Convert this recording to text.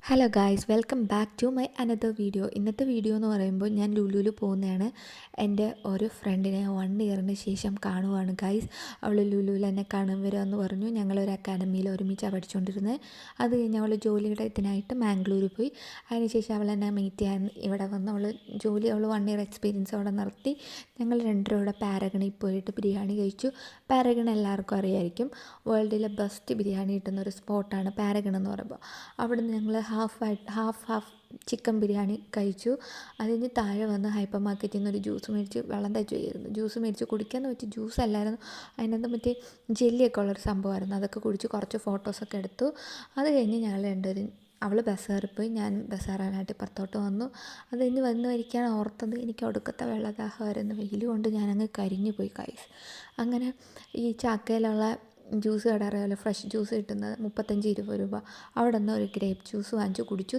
Hello guys, welcome back to my another video. ഇന്നത്തെ video എന്ന് പറയുമ്പോൾ ഞാൻ ലുലുവിൽ പോകുന്നതാണ്. എൻ്റെ ഒരു ഫ്രണ്ടിനെ 1 ഇയറിന് ശേഷം കാണുവാണ് ഗായ്സ്. അവൾ ലുലുവിൽ എന്നെ കാണാൻ വരാമെന്ന് പറഞ്ഞു. ഞങ്ങളൊരു അക്കാഡമിയിൽ ഒരുമിച്ചാണ് പഠിച്ചുകൊണ്ടിരുന്നത്. അത് കഴിഞ്ഞ് അവൾ ജോലിയുടെ ഇതിനായിട്ട് മാംഗ്ലൂർ പോയി. അതിനുശേഷം അവൾ എന്നെ മീറ്റ് ചെയ്യാൻ ഇവിടെ വന്ന് അവൾ 1 ഇയർ എക്സ്പീരിയൻസ് അവിടെ നിർത്തി. ഞങ്ങൾ രണ്ടുപേരും ഇവിടെ പാരഗണിൽ പോയിട്ട് ബിരിയാണി കഴിച്ചു. പാരഗൺ എല്ലാവർക്കും അറിയായിരിക്കും, വേൾഡിലെ ബെസ്റ്റ് ബിരിയാണി കിട്ടുന്ന ഒരു സ്പോട്ടാണ് പാരഗൺ എന്ന് പറയുമ്പോൾ. അവിടെ നിന്ന് ഞങ്ങൾ ഹാഫ് ചിക്കൻ ബിരിയാണി കഴിച്ചു. അതിന് താഴെ വന്ന് ഹൈപ്പർ മാർക്കറ്റിൽ നിന്ന് ഒരു ജ്യൂസ് മേടിച്ച് വെള്ളം തയ്ച്ചുമായിരുന്നു. ജ്യൂസ് മേടിച്ച് കുടിക്കാമെന്ന് വെച്ച് ജ്യൂസ് അല്ലായിരുന്നു, അതിനകത്ത് മറ്റേ ജെല്ലിയൊക്കെ ഉള്ളൊരു സംഭവമായിരുന്നു. അതൊക്കെ കുടിച്ച് കുറച്ച് ഫോട്ടോസൊക്കെ എടുത്തു. അത് കഴിഞ്ഞ് ഞങ്ങൾ രണ്ടുപേരും, അവൾ ബസ് കയറിപ്പോയി, ഞാൻ ബസ് കയറാനായിട്ട് പുറത്തോട്ട് വന്നു. അത് കഴിഞ്ഞ് വന്ന് വരിക്കാണ് ഓർത്തത് എനിക്ക് ഒടുക്കത്തെ വെള്ളദാഹമായിരുന്നു. വെയിൽ കൊണ്ട് ഞാനങ്ങ് കരിഞ്ഞു പോയി ഗൈസ്. അങ്ങനെ ഈ ചാക്കയിലുള്ള ജ്യൂസ് കട അറിയാമല്ലോ, ഫ്രഷ് ജ്യൂസ് കിട്ടുന്നത് 35-20 രൂപ. അവിടെ നിന്ന് ഒരു ഗ്രേപ്പ് ജ്യൂസ് വാങ്ങിച്ച് കുടിച്ചു.